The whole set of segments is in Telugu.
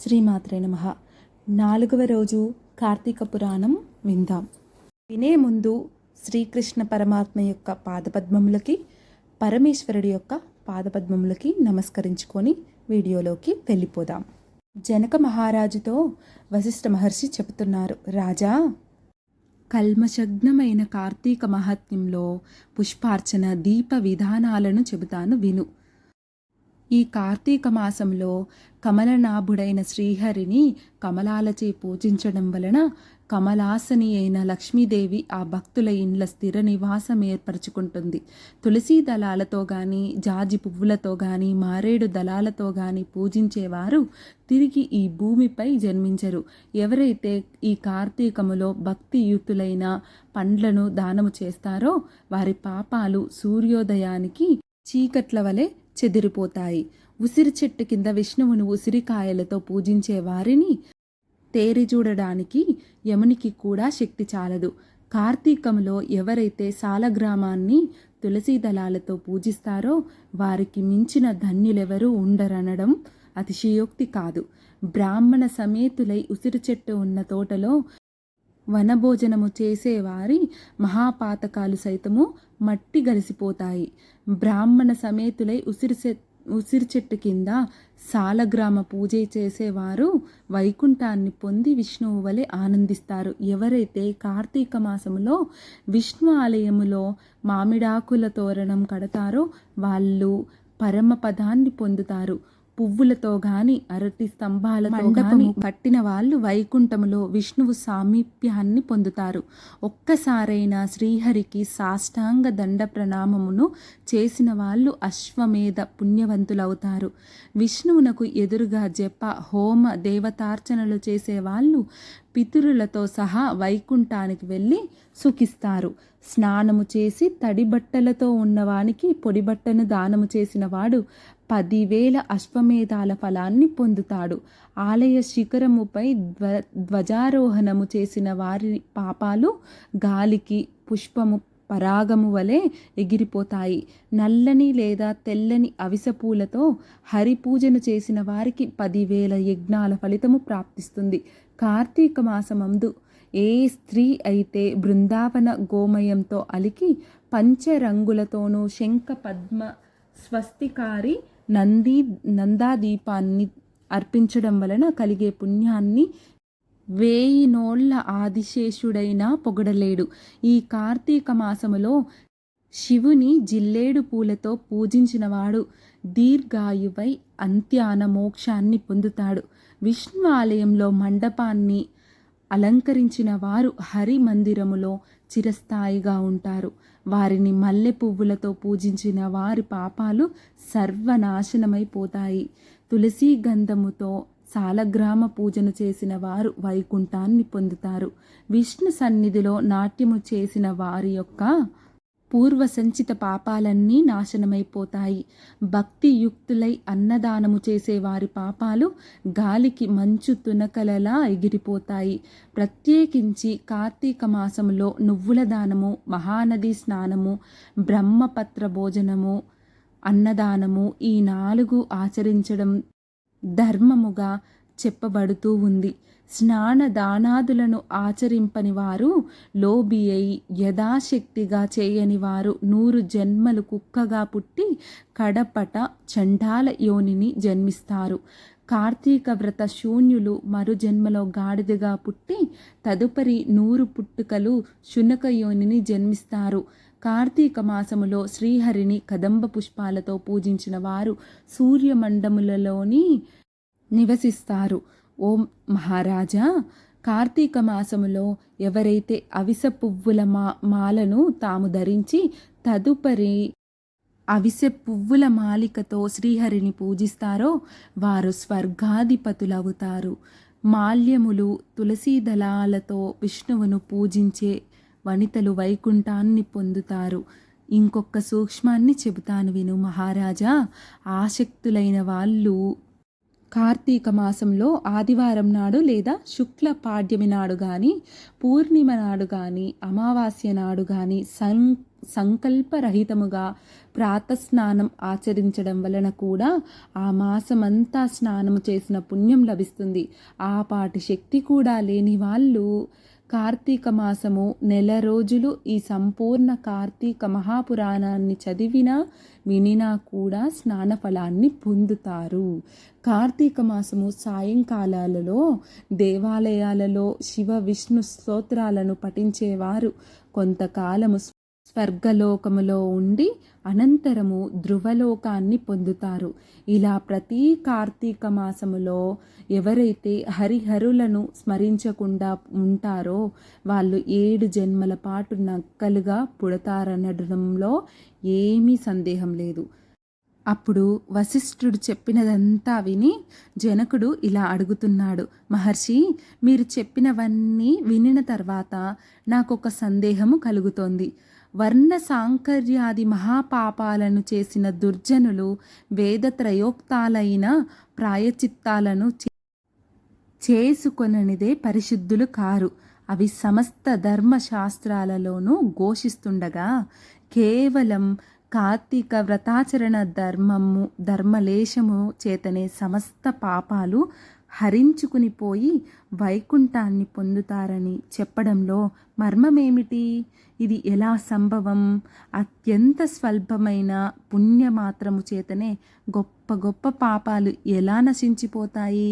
శ్రీమాత్రే నమః. 4వ రోజు కార్తీక పురాణం విందాం. వినే ముందు శ్రీకృష్ణ పరమాత్మ యొక్క పాదపద్మములకి, పరమేశ్వరుడి యొక్క పాదపద్మములకి నమస్కరించుకొని వీడియోలోకి వెళ్ళిపోదాం. జనక మహారాజుతో వశిష్ఠ మహర్షి చెబుతున్నారు, రాజా, కల్మషగ్నమైన కార్తీక మహాత్మ్యంలో పుష్పార్చన దీప విధానాలను చెబుతాను విను. ఈ కార్తీక మాసంలో కమలనాభుడైన శ్రీహరిని కమలాలచే పూజించడం వలన కమలాసని అయిన లక్ష్మీదేవి ఆ భక్తుల ఇండ్ల స్థిర నివాసం ఏర్పరచుకుంటుంది. తులసీ దళాలతో కానీ, జాజి పువ్వులతో కానీ, మారేడు దళాలతో కానీ పూజించేవారు తిరిగి ఈ భూమిపై జన్మించరు. ఎవరైతే ఈ కార్తీకములో భక్తియుతులైన పండ్లను దానము చేస్తారో వారి పాపాలు సూర్యోదయానికి చీకట్ల వలె చెదిరిపోతాయి. ఉసిరి చెట్టు కింద విష్ణువును ఉసిరికాయలతో పూజించే వారిని తేరి చూడడానికి యమునికి కూడా శక్తి చాలదు. కార్తీకంలో ఎవరైతే సాలగ్రామాన్ని తులసీ దళాలతో పూజిస్తారో వారికి మించిన ధన్యులెవరూ ఉండరనడం అతిశయోక్తి కాదు. బ్రాహ్మణ సమేతులై ఉసిరి చెట్టు ఉన్న తోటలో వనభోజనము చేసేవారి మహాపాతకాలు సైతము మట్టి గలిసిపోతాయి. బ్రాహ్మణ సమేతులై ఉసిరి చెట్టు కింద సాలగ్రామ పూజ చేసేవారు వైకుంఠాన్ని పొంది విష్ణువు వలె ఆనందిస్తారు. ఎవరైతే కార్తీక మాసములో విష్ణు ఆలయములో మామిడాకుల తోరణం కడతారో వాళ్ళు పరమపదాన్ని పొందుతారు. పువ్వులతో గాని, అరటి స్తంభాలతో గాని కట్టిన వాళ్ళు వైకుంఠములో విష్ణువు సామీప్యాన్ని పొందుతారు. ఒక్కసారైనా శ్రీహరికి సాష్టాంగ దండ ప్రణామమును చేసిన వాళ్ళు అశ్వమేధ పుణ్యవంతులవుతారు. విష్ణువునకు ఎదురుగా జప, హోమ, దేవతార్చనలు చేసేవాళ్ళు పితరులతో సహా వైకుంఠానికి వెళ్ళి సుఖిస్తారు. స్నానము చేసి తడి బట్టలతో ఉన్నవానికి పొడి బట్టను దానము చేసిన వాడు 10,000 అశ్వమేధాల ఫలాన్ని పొందుతాడు. ఆలయ శిఖరముపై ధ్వజారోహణము చేసిన వారి పాపాలు గాలికి పుష్పము పరాగము వలె ఎగిరిపోతాయి. నల్లని లేదా తెల్లని అవిసెపూలతో హరిపూజను చేసిన వారికి 10,000 యజ్ఞాల ఫలితము ప్రాప్తిస్తుంది. కార్తీక మాసమందు ఏ స్త్రీ అయితే బృందావన గోమయంతో అలికి పంచరంగులతోనూ శంఖ పద్మ స్వస్తికారి నందాదీపాన్ని అర్పించడం వలన కలిగే పుణ్యాన్ని 1000 నోళ్ల ఆదిశేషుడైనా పొగడలేడు. ఈ కార్తీక మాసములో శివుని జిల్లేడు పూలతో పూజించినవాడు దీర్ఘాయువై అంత్యాన మోక్షాన్ని పొందుతాడు. విష్ణు ఆలయంలో మండపాన్ని అలంకరించిన వారు హరి మందిరములో చిరస్థాయిగా ఉంటారు. వారిని మల్లె పువ్వులతో పూజించిన వారి పాపాలు సర్వనాశనమైపోతాయి. తులసీ గంధముతో సాలగ్రామ పూజను చేసిన వారు వైకుంఠాన్ని పొందుతారు. విష్ణు సన్నిధిలో నాట్యము చేసిన వారి యొక్క పూర్వ సంచిత పాపాలన్నీ నాశనమైపోతాయి. భక్తియుక్తులై అన్నదానము చేసే వారి పాపాలు గాలికి మంచు తునకలలా ఎగిరిపోతాయి. ప్రత్యేకించి కార్తీక మాసములో నువ్వుల దానము, మహానది స్నానము, బ్రహ్మపత్ర భోజనము, అన్నదానము ఈ 4 ఆచరించడం ధర్మముగా చెప్పబడుతూ ఉంది. స్నాన దానాదులను ఆచరింపని వారు లోబి అయి యథాశక్తిగా చేయని వారు 100 జన్మలు కుక్కగా పుట్టి కడపట చండాల యోనిని జన్మిస్తారు. కార్తీక వ్రత శూన్యులు మరు జన్మలో గాడిదగా పుట్టి తదుపరి 100 పుట్టుకలు శునక యోనిని జన్మిస్తారు. కార్తీక మాసములో శ్రీహరిని కదంబ పుష్పాలతో పూజించిన వారు సూర్యమండములలోని నివసిస్తారు. ఓ మహారాజా, కార్తీక మాసములో ఎవరైతే అవిసె పువ్వుల మాలను తాము ధరించి తదుపరి అవిసె పువ్వుల మాలికతో శ్రీహరిని పూజిస్తారో వారు స్వర్గాధిపతులవుతారు. మాల్యములు, తులసీ దళాలతో విష్ణువును పూజించే వనితలు వైకుంఠాన్ని పొందుతారు. ఇంకొక సూక్ష్మాన్ని చెబుతాను విను మహారాజా. ఆసక్తులైన వాళ్ళు కార్తీక మాసంలో ఆదివారం నాడు లేదా శుక్ల పాడ్యమి నాడు కానీ, పూర్ణిమ నాడు కానీ, అమావాస్య నాడు కానీ, సంకల్పరహితముగా ప్రాతస్నానం ఆచరించడం వలన కూడా ఆ మాసమంతా స్నానము చేసిన పుణ్యం లభిస్తుంది. ఆ పాటి శక్తి కూడా లేని వాళ్ళు కార్తీక మాసము నెల రోజులు ఈ సంపూర్ణ కార్తీక మహాపురాణాన్ని చదివినా వినినా కూడా స్నాన ఫలాన్ని పొందుతారు. కార్తీక మాసము సాయంకాలాలలో దేవాలయాలలో శివ విష్ణు స్తోత్రాలను పఠించేవారు కొంతకాలము స్వర్గలోకములో ఉండి అనంతరము ధ్రువలోకాన్ని పొందుతారు. ఇలా ప్రతి కార్తీక మాసములో ఎవరైతే హరిహరులను స్మరించకుండా ఉంటారో వాళ్ళు 7 జన్మల పాటు నక్కలుగా పుడతారనడంలో ఏమీ సందేహం లేదు. అప్పుడు వశిష్ఠుడు చెప్పినదంతా విని జనకుడు ఇలా అడుగుతున్నాడు, మహర్షి, మీరు చెప్పినవన్నీ వినిన తర్వాత నాకొక సందేహము కలుగుతోంది. వర్ణ సాంకర్యాది మహాపాపాలను చేసిన దుర్జనులు వేదత్రయోక్తాలైన ప్రాయచిత్తాలను చేసుకొననిదే పరిశుద్ధులు కారు. అవి సమస్త ధర్మశాస్త్రాలలోనూ ఘోషిస్తుండగా కేవలం కార్తీక వ్రతాచరణ ధర్మలేశము చేతనే సమస్త పాపాలు హరించుకుని పోయి వైకుంఠాన్ని పొందుతారని చెప్పడంలో మర్మమేమిటి? ఇది ఎలా సంభవం? అత్యంత స్వల్పమైన పుణ్యమాత్రము చేతనే గొప్ప గొప్ప పాపాలు ఎలా నశించిపోతాయి?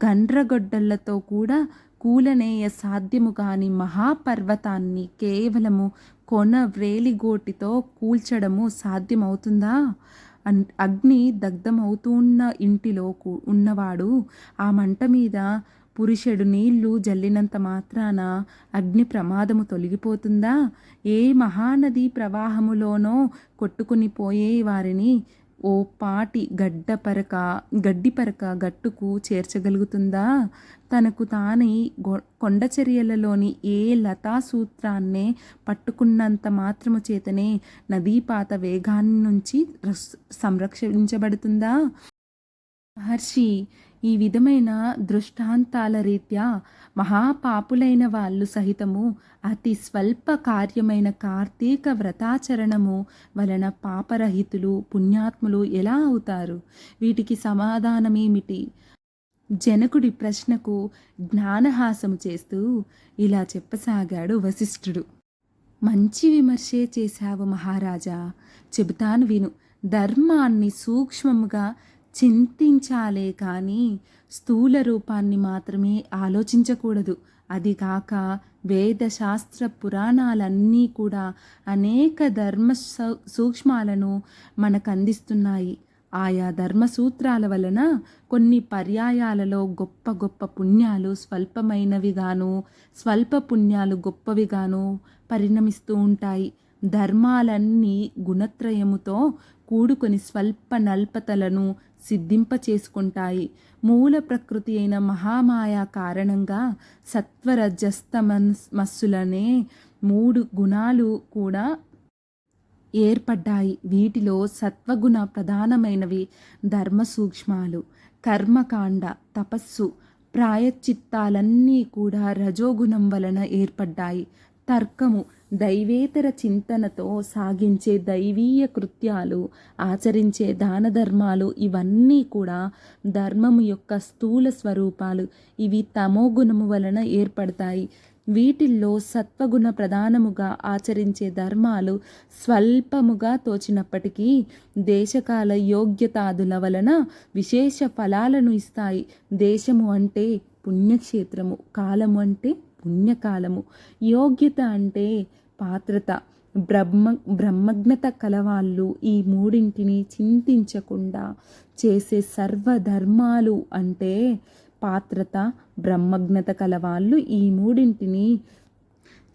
గండ్రగొడ్డళ్లతో కూడా కూలనేయ సాధ్యము కాని మహాపర్వతాన్ని కేవలము కొన వ్రేలిగోటితో కూల్చడము సాధ్యమవుతుందా? అగ్ని దగ్ధమవుతున్న ఇంటిలో ఉన్నవాడు ఆ మంట మీద పురుషుడు నీళ్లు జల్లినంత మాత్రాన అగ్ని ప్రమాదము తొలగిపోతుందా? ఏ మహానది ప్రవాహములోనో కొట్టుకుని పోయే వారిని ఓ పాటి గడ్డిపరక గట్టుకు చేర్చగలుగుతుందా? తనకు తానే కొండచర్యలలోని ఏ లతాసూత్రాన్నే పట్టుకున్నంత మాత్రము చేతనే నదీపాత వేగాన్ని నుంచి సంరక్షించబడుతుందా? మహర్షి, ఈ విధమైన దృష్టాంతాల రీత్యా మహాపాపులైన వాళ్ళు సహితము అతి స్వల్ప కార్యమైన కార్తీక వ్రతాచరణము వలన పాపరహితులు పుణ్యాత్ములు ఎలా అవుతారు? వీటికి సమాధానమేమిటి? జనకుడి ప్రశ్నకు జ్ఞానహాసము చేస్తూ ఇలా చెప్పసాగాడు వశిష్ఠుడు. మంచి విమర్శే చేశావు మహారాజా, చెబుతాను విను. ధర్మాన్ని సూక్ష్మముగా చింతించాలే కానీ స్థూల రూపాన్ని మాత్రమే ఆలోచించకూడదు. అది కాక వేదశాస్త్ర పురాణాలన్నీ కూడా అనేక ధర్మ సూక్ష్మాలను మనకు అందిస్తున్నాయి. ఆయా ధర్మసూత్రాల వలన కొన్ని పర్యాయాలలో గొప్ప గొప్ప పుణ్యాలు స్వల్పమైనవిగాను, స్వల్ప పుణ్యాలు గొప్పవిగాను పరిణమిస్తూ ఉంటాయి. ధర్మాలన్నీ గుణత్రయముతో కూడుకొని స్వల్ప నల్పతలను సిద్ధింపచేసుకుంటాయి. మూల ప్రకృతి అయిన మహామాయ కారణంగా సత్వరజస్తమస్సులనే 3 గుణాలు కూడా ఏర్పడ్డాయి. వీటిలో సత్వగుణ ప్రధానమైనవి ధర్మ సూక్ష్మాలు. కర్మకాండ, తపస్సు, ప్రాయశ్చిత్తాలన్నీ కూడా రజోగుణం వలన ఏర్పడ్డాయి. తర్కము, దైవేతర చింతనతో సాగించే దైవీయ కృత్యాలు, ఆచరించే దాన ధర్మాలు ఇవన్నీ కూడా ధర్మము యొక్క స్థూల స్వరూపాలు. ఇవి తమోగుణము వలన ఏర్పడతాయి. వీటిల్లో సత్వగుణ ప్రధానముగా ఆచరించే ధర్మాలు స్వల్పముగా తోచినప్పటికీ దేశకాల యోగ్యతాదుల వలన విశేష ఫలాలను ఇస్తాయి. దేశము అంటే పుణ్యక్షేత్రము, కాలము అంటే పుణ్యకాలము, యోగ్యత అంటే పాత్రత, బ్రహ్మజ్ఞత కలవాళ్ళు ఈ మూడింటిని చింతించకుండా చేసే సర్వధర్మాలు అంటే పాత్రత, బ్రహ్మజ్ఞత కలవాళ్ళు ఈ మూడింటిని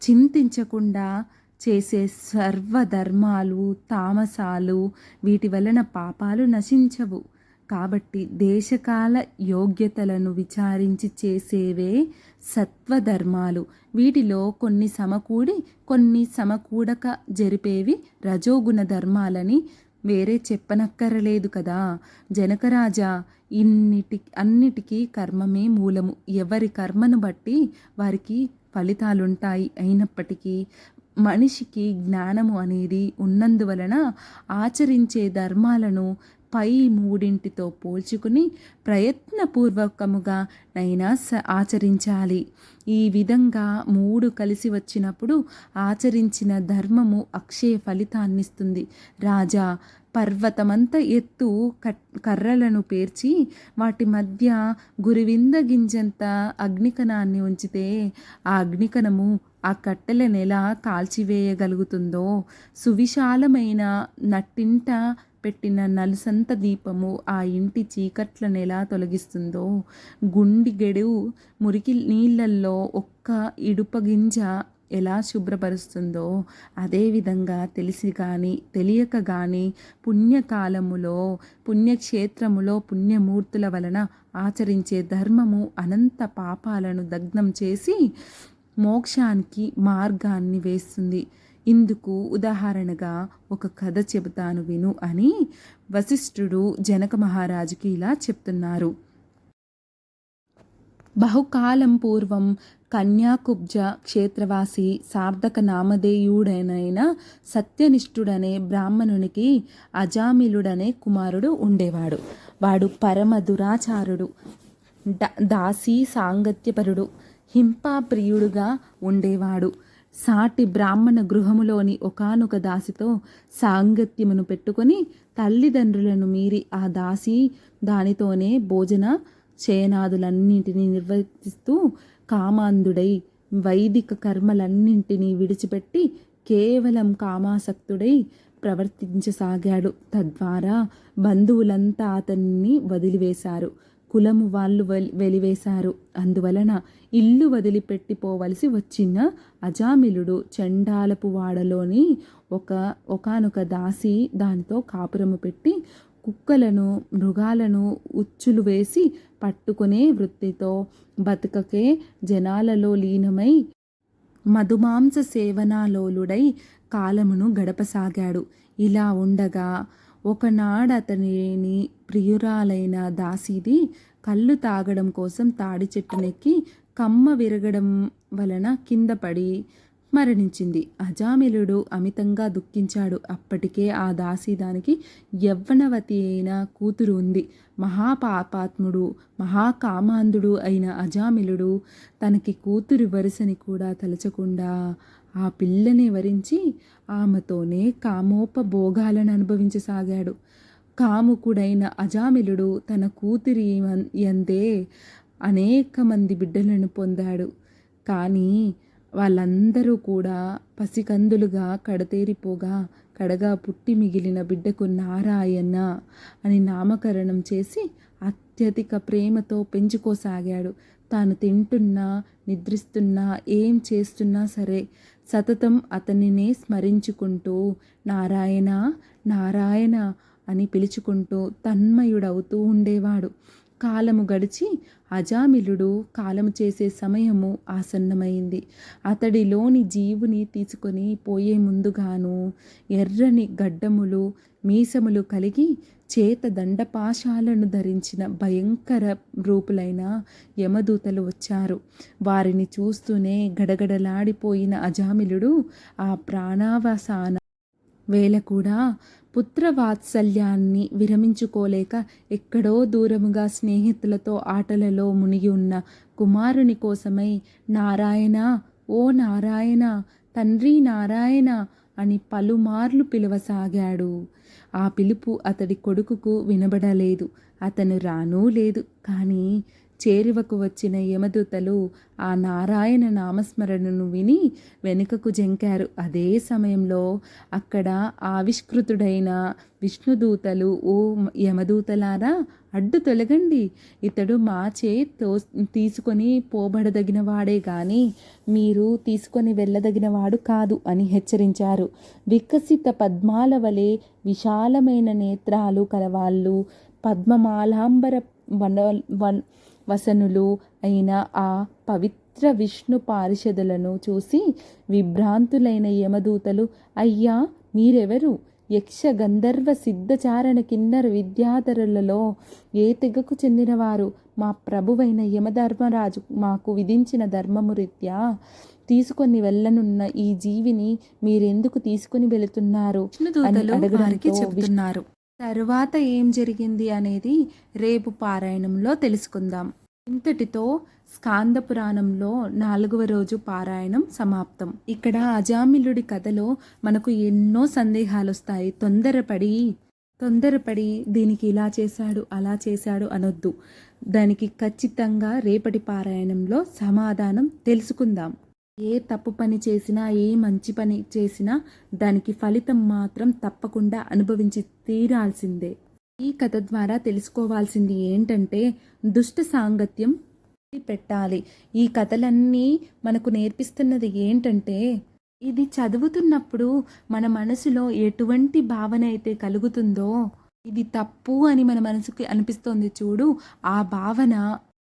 చింతించకుండా చేసే సర్వధర్మాలు తామసాలు. వీటి వలన పాపాలు నశించవు. కాబట్టి దేశకాల యోగ్యతలను విచారించి చేసేవే సత్వధర్మాలు. వీటిలో కొన్ని సమకూడి కొన్ని సమకూడక జరిపేవి రజోగుణ ధర్మాలని వేరే చెప్పనక్కరలేదు కదా. జనకరాజా, అన్నిటికీ కర్మమే మూలము. ఎవరి కర్మను బట్టి వారికి ఫలితాలుంటాయి. అయినప్పటికీ మనిషికి జ్ఞానము అనేది ఉన్నందువలన ఆచరించే ధర్మాలను పై మూడింటితో పోల్చుకుని ప్రయత్నపూర్వకముగా నైనా ఆచరించాలి. ఈ విధంగా మూడు కలిసి వచ్చినప్పుడు ఆచరించిన ధర్మము అక్షయ ఫలితాన్నిస్తుంది. రాజా, పర్వతమంత ఎత్తు కర్రలను పేర్చి వాటి మధ్య గురివింద గింజంత అగ్నికణాన్ని ఉంచితే ఆ అగ్నికణము ఆ కట్టెలను ఎలా కాల్చివేయగలుగుతుందో, సువిశాలమైన నట్టింట పెట్టిన నలుసంత దీపము ఆ ఇంటి చీకట్లను ఎలా తొలగిస్తుందో, గుండిగెడు మురికి నీళ్ళల్లో ఒక్క ఇడుపగింజ ఎలా శుభ్రపరుస్తుందో, అదేవిధంగా తెలిసి కానీ తెలియక కానీ పుణ్యకాలములో పుణ్యక్షేత్రములో పుణ్యమూర్తుల వలన ఆచరించే ధర్మము అనంత పాపాలను దగ్ధం చేసి మోక్షానికి మార్గాన్ని వేస్తుంది. ఇందుకు ఉదాహరణగా ఒక కథ చెబుతాను విను అని వశిష్ఠుడు జనక మహారాజుకి ఇలా చెప్తున్నారు. బహుకాలం పూర్వం కన్యాకుబ్జ క్షేత్రవాసి సార్థక నామధేయుడైన సత్యనిష్ఠుడనే బ్రాహ్మణునికి అజామిలుడనే కుమారుడు ఉండేవాడు. వాడు పరమ దురాచారుడు, దాసీ సాంగత్యపరుడు, హింపాప్రియుడుగా ఉండేవాడు. సాటి బ్రాహ్మణ గృహములోని ఒకానొక దాసితో సాంగత్యమును పెట్టుకొని తల్లిదండ్రులను మీరి ఆ దాసి దానితోనే భోజన శయనాదులన్నింటినీ నిర్వర్తిస్తూ కామాంధుడై వైదిక కర్మలన్నింటినీ విడిచిపెట్టి కేవలం కామాసక్తుడై ప్రవర్తించసాగాడు. తద్వారా బంధువులంతా అతన్ని వదిలివేశారు, కులము వాళ్ళు వెలివేశారు. అందువలన ఇల్లు వదిలిపెట్టిపోవలసి వచ్చిన అజామిలుడు చండాలపు వాడలోని ఒకానొక దాసి దానితో కాపురము పెట్టి కుక్కలను మృగాలను ఉచ్చులు వేసి పట్టుకునే వృత్తితో బతుకకే జనాలలో లీనమై మధుమాంస సేవనాలోలుడై కాలమును గడపసాగాడు. ఇలా ఉండగా ఒకనాడతనిని ప్రియురాలైన దాసీది కళ్ళు తాగడం కోసం తాడి చెట్టునెక్కి కమ్మ విరగడం వలన కింద పడి మరణించింది. అజామిలుడు అమితంగా దుఃఖించాడు. అప్పటికే ఆ దాసి దానికి యవ్వనవతి అయిన కూతురు ఉంది. మహాపాపాత్ముడు మహాకామాంధుడు అయిన అజామిలుడు తనకి కూతురు వరుసని కూడా తలచకుండా ఆ పిల్లని వరించి ఆమెతోనే కామోపభోగాలను అనుభవించసాగాడు. కాముకుడైన అజామిలుడు తన కూతురి యందే అనేక మంది బిడ్డలను పొందాడు. కానీ వాళ్ళందరూ కూడా పసికందులుగా కడతేరిపోగా కడగా పుట్టి మిగిలిన బిడ్డకు నారాయణ అని నామకరణం చేసి అత్యధిక ప్రేమతో పెంచుకోసాగాడు. తాను తింటున్నా నిద్రిస్తున్నా ఏం చేస్తున్నా సరే సతతం అతనినే స్మరించుకుంటూ నారాయణ నారాయణ అని పిలుచుకుంటూ తన్మయుడవుతూ ఉండేవాడు. కాలము గడిచి అజామిలుడు కాలము చేసే సమయము ఆసన్నమైంది. అతడిలోని జీవుని తీసుకొని పోయే ముందుగాను ఎర్రని గడ్డములు మీసములు కలిగి చేత దండపాశాలను ధరించిన భయంకర రూపులైన యమదూతలు వచ్చారు. వారిని చూస్తూనే గడగడలాడిపోయిన అజామిలుడు ఆ ప్రాణావసాన వేళ కూడా పుత్రవాత్సల్యాన్ని విరమించుకోలేక ఎక్కడో దూరముగా స్నేహితులతో ఆటలలో మునిగి ఉన్న కుమారుని కోసమై నారాయణ, ఓ నారాయణ, తండ్రి నారాయణ అని పలుమార్లు పిలవసాగాడు. ఆ పిలుపు అతడి కొడుకుకు వినబడలేదు. అతను రానూ లేదు. కానీ చేరువకు వచ్చిన యమదూతలు ఆ నారాయణ నామస్మరణను విని వెనుకకు జంకారు. అదే సమయంలో అక్కడ ఆవిష్కృతుడైన విష్ణుదూతలు, ఓ యమదూతలారా, అడ్డు తొలగండి, ఇతడు మాచే తీసుకొని పోబడదగిన వాడే గాని మీరు తీసుకొని వెళ్ళదగిన వాడు కాదు అని హెచ్చరించారు. వికసిత పద్మాల వలె విశాలమైన నేత్రాలు కలవాళ్ళు, పద్మమాలాంబర వసనులు అయిన ఆ పవిత్ర విష్ణు పారిషదులను చూసి విభ్రాంతులైన యమదూతలు, అయ్యా మీరెవరు? యక్ష గంధర్వ సిద్ధచారణ కిన్నర విద్యాధరులలో ఏ తెగకు చెందినవారు మా ప్రభువైన యమధర్మరాజు మాకు విధించిన ధర్మము రీత్యా తీసుకొని వెళ్ళనున్న ఈ జీవిని మీరెందుకు తీసుకుని వెళుతున్నారు అని అడగడానికి చెబుతున్నారు. తరువాత ఏం జరిగింది అనేది రేపు పారాయణంలో తెలుసుకుందాం. ఇంతటితో స్కాంద పురాణంలో 4వ రోజు పారాయణం సమాప్తం. ఇక్కడ అజామిలుడి కథలో మనకు ఎన్నో సందేహాలు వస్తాయి. తొందరపడి దీనికి ఇలా చేశాడు అలా చేశాడు అనొద్దు. దానికి ఖచ్చితంగా రేపటి పారాయణంలో సమాధానం తెలుసుకుందాం. ఏ తప్పు పని చేసినా ఏ మంచి పని చేసినా దానికి ఫలితం మాత్రం తప్పకుండా అనుభవించి తీరాల్సిందే. ఈ కథ ద్వారా తెలుసుకోవాల్సింది ఏంటంటే దుష్ట సాంగత్యం పెట్టాలి. ఈ కథలన్నీ మనకు నేర్పిస్తున్నది ఏంటంటే ఇది చదువుతున్నప్పుడు మన మనసులో ఎటువంటి భావన అయితే కలుగుతుందో ఇది తప్పు అని మన మనసుకి అనిపిస్తోంది చూడు, ఆ భావన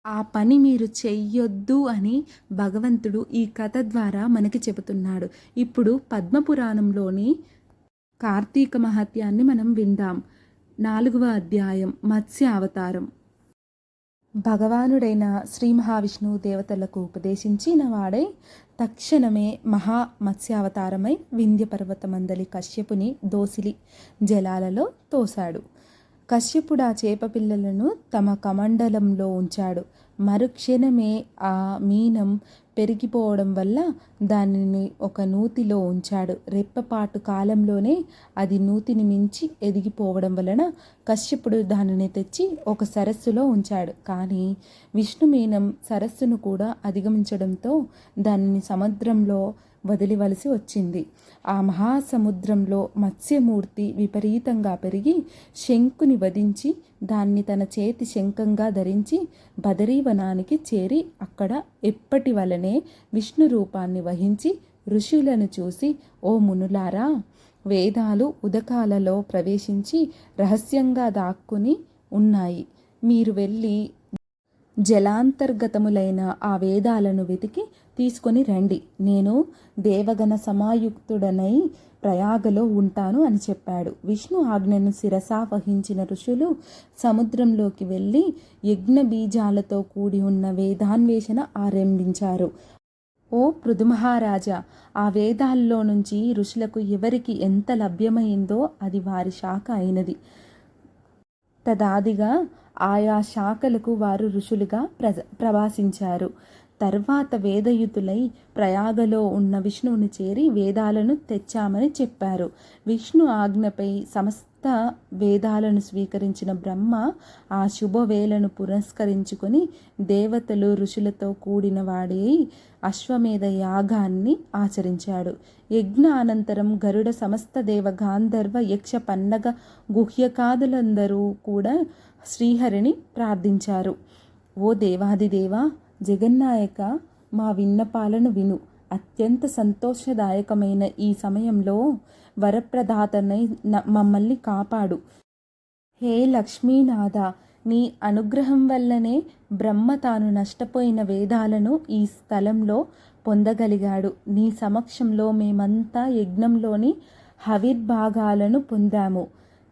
ఆ పని మీరు చెయ్యొద్దు అని భగవంతుడు ఈ కథ ద్వారా మనకి చెబుతున్నాడు. ఇప్పుడు పద్మపురాణంలోని కార్తీక మహత్యాన్ని మనం విందాం. 4వ అధ్యాయం మత్స్య అవతారం. భగవానుడైన శ్రీ మహావిష్ణువు దేవతలకు ఉపదేశించిన వాడై తక్షణమే మహా మత్స్యావతారమై వింధ్య పర్వతమందలి కశ్యపుని దోసిలి జలాలలో తోశాడు. కశ్యపుడు ఆ చేపపిల్లలను తమ కమండలంలో ఉంచాడు. మరుక్షణమే ఆ మీనం పెరిగిపోవడం వల్ల దానిని ఒక నూతిలో ఉంచాడు. రెప్పపాటు కాలంలోనే అది నూతిని మించి ఎదిగిపోవడం వలన కశ్యపుడు దానిని తెచ్చి ఒక సరస్సులో ఉంచాడు. కానీ విష్ణు మీనం సరస్సును కూడా అధిగమించడంతో దానిని సముద్రంలో వదిలివలసి వచ్చింది. ఆ మహాసముద్రంలో మత్స్యమూర్తి విపరీతంగా పెరిగి శంకుని వధించి దాన్ని తన చేతి శంఖంగా ధరించి బదరీవనానికి చేరి అక్కడ ఎప్పటి వలనే విష్ణు రూపాన్ని వహించి ఋషులను చూసి, ఓ మునులారా, వేదాలు ఉదకాలలో ప్రవేశించి రహస్యంగా దాక్కుని ఉన్నాయి. మీరు వెళ్ళి జలాంతర్గతములైన ఆ వేదాలను వెతికి తీసుకొని రండి. నేను దేవగణ సమాయుక్తుడనై ప్రయాగలో ఉంటాను అని చెప్పాడు. విష్ణు ఆజ్ఞను శిరసా వహించిన ఋషులు సముద్రంలోకి వెళ్ళి యజ్ఞ బీజాలతో కూడి ఉన్న వేదాన్వేషణ ఆరంభించారు. ఓ పృథుమహారాజా, ఆ వేదాల్లో నుంచి ఋషులకు ఎవరికి ఎంత లభ్యమైందో అది వారి శాఖ అయినది. తదాదిగా ఆయా శాఖలకు వారు ఋషులుగా ప్రవాసించారు. తర్వాత వేదయుతులై ప్రయాగలో ఉన్న విష్ణువుని చేరి వేదాలను తెచ్చామని చెప్పారు. విష్ణు ఆజ్ఞపై సమస్త వేదాలను స్వీకరించిన బ్రహ్మ ఆ శుభవేళను పురస్కరించుకొని దేవతలు ఋషులతో కూడిన వాడి అశ్వమేధ యాగాన్ని ఆచరించాడు. యజ్ఞ అనంతరం గరుడ సమస్త దేవ గాంధర్వ యక్ష పన్నగ గుహ్యకాదులందరూ కూడా శ్రీహరిని ప్రార్థించారు. ఓ దేవాదిదేవా, జగన్నాయక, మా విన్నపాలను విను. అత్యంత సంతోషదాయకమైన ఈ సమయంలో వరప్రదాతనై మమ్మల్ని కాపాడు. హే లక్ష్మీనాథ, నీ అనుగ్రహం వల్లనే బ్రహ్మ తాను నష్టపోయిన వేదాలను ఈ స్థలంలో పొందగలిగాడు. నీ సమక్షంలో మేమంతా యజ్ఞంలోని హవిర్భాగాలను పొందాము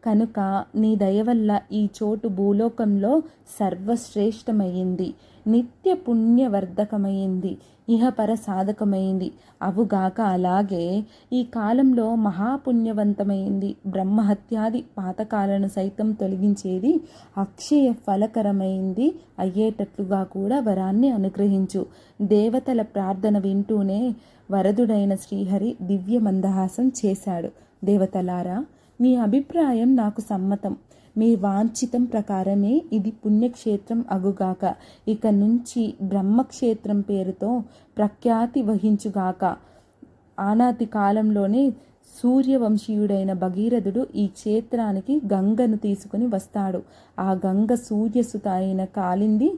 కనుక నీ దయవల్ల ఈ చోటు భూలోకంలో సర్వశ్రేష్టమైంది, నిత్య పుణ్యవర్ధకమైంది, ఇహపర సాధకమైంది. అవుగాక అలాగే ఈ కాలంలో మహాపుణ్యవంతమైంది. బ్రహ్మహత్యాది పాతకాలను సైతం తొలగించేది, అక్షయ ఫలకరమైంది అయ్యేటట్లుగా కూడా వరాన్ని అనుగ్రహించు. దేవతల ప్రార్థన వింటూనే వరదుడైన శ్రీహరి దివ్య మందహాసం చేశాడు. దేవతలారా, మీ అభిప్రాయం నాకు సమ్మతం. మీ వాంఛితం ప్రకారమే ఇది పుణ్యక్షేత్రం అగుగాక. ఇక నుంచి బ్రహ్మక్షేత్రం పేరుతో ప్రఖ్యాతి వహించుగాక. ఆనాటి కాలంలోనే సూర్యవంశీయుడైన భగీరథుడు ఈ క్షేత్రానికి గంగను తీసుకుని వస్తాడు. ఆ గంగ సూర్యసుత అయిన కాలింది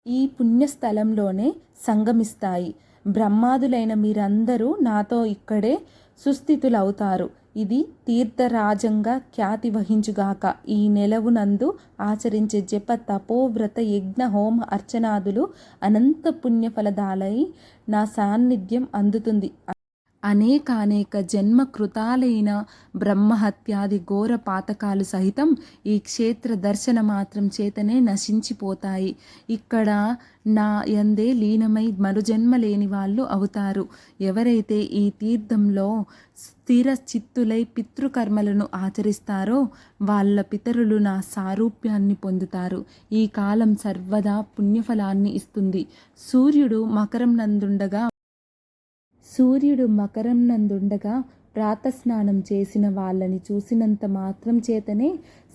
ఈ పుణ్యస్థలంలోనే సంగమిస్తాయి. బ్రహ్మాదులైన మీరందరూ నాతో ఇక్కడే సుస్థితులవుతారు. ఇది తీర్థరాజంగా ఖ్యాతి వహించుగాక. ఈ నెలవునందు ఆచరించే జప తపోవ్రత యజ్ఞ హోమ అర్చనాదులు అనంత పుణ్యఫలదాలై నా సాన్నిధ్యం అందుతుంది అనేకానేక జన్మకృతాలైన బ్రహ్మహత్యాది ఘోర పాతకాలు సహితం ఈ క్షేత్ర దర్శన మాత్రం చేతనే నశించిపోతాయి. ఇక్కడ నా యందే లీనమై మరుజన్మ లేని వాళ్ళు అవుతారు. ఎవరైతే ఈ తీర్థంలో స్థిర చిత్తులై పితృకర్మలను ఆచరిస్తారో వాళ్ళ పితరులు నా సారూప్యాన్ని పొందుతారు. ఈ కాలం సర్వదా పుణ్యఫలాన్ని ఇస్తుంది. సూర్యుడు మకరం నందుండగా ప్రాతస్నానం చేసిన వాళ్ళని చూసినంత మాత్రం చేతనే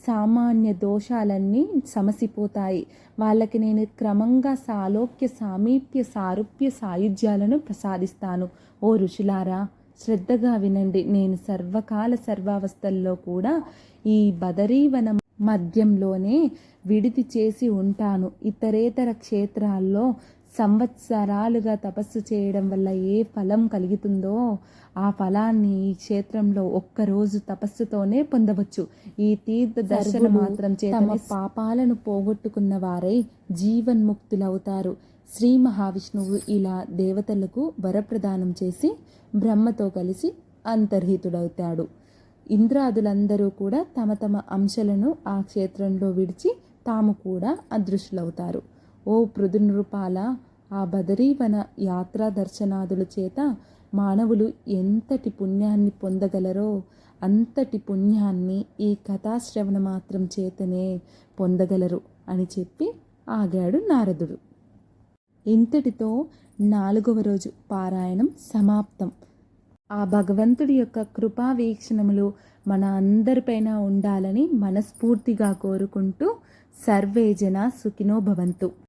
సామాన్య దోషాలన్నీ సమసిపోతాయి. వాళ్ళకి నేను క్రమంగా సాలోక్య సామీప్య సారూప్య సాయుధ్యాలను ప్రసాదిస్తాను. ఓ ఋషులారా, శ్రద్ధగా వినండి. నేను సర్వకాల సర్వావస్థల్లో కూడా ఈ బదరీవనం మధ్యంలోనే విడిది చేసి ఉంటాను. ఇతరేతర క్షేత్రాల్లో సంవత్సరాలుగా తపస్సు చేయడం వల్ల ఏ ఫలం కలుగుతుందో ఆ ఫలాన్ని ఈ క్షేత్రంలో ఒక్కరోజు తపస్సుతోనే పొందవచ్చు. ఈ తీర్థ దర్శనం మాత్రం చేత తమ పాపాలను పోగొట్టుకున్న వారై జీవన్ముక్తులవుతారు. శ్రీ మహావిష్ణువు ఇలా దేవతలకు వరప్రదానం చేసి బ్రహ్మతో కలిసి అంతర్హితుడవుతాడు. ఇంద్రాదులందరూ కూడా తమ తమ అంశలను ఆ క్షేత్రంలో విడిచి తాము కూడా అదృశ్యులవుతారు. ఓ పృథునృపాల, ఆ బదరీవన యాత్రా దర్శనాదుల చేత మానవులు ఎంతటి పుణ్యాన్ని పొందగలరో అంతటి పుణ్యాన్ని ఈ కథాశ్రవణ మాత్రం చేతనే పొందగలరు అని చెప్పి ఆగాడు నారదుడు. ఇంతటితో 4వ రోజు పారాయణం సమాప్తం. ఆ భగవంతుడి యొక్క కృపా వీక్షణములు మన అందరిపైన ఉండాలని మనస్ఫూర్తిగా కోరుకుంటూ సర్వే జన సుఖినో భవంతు.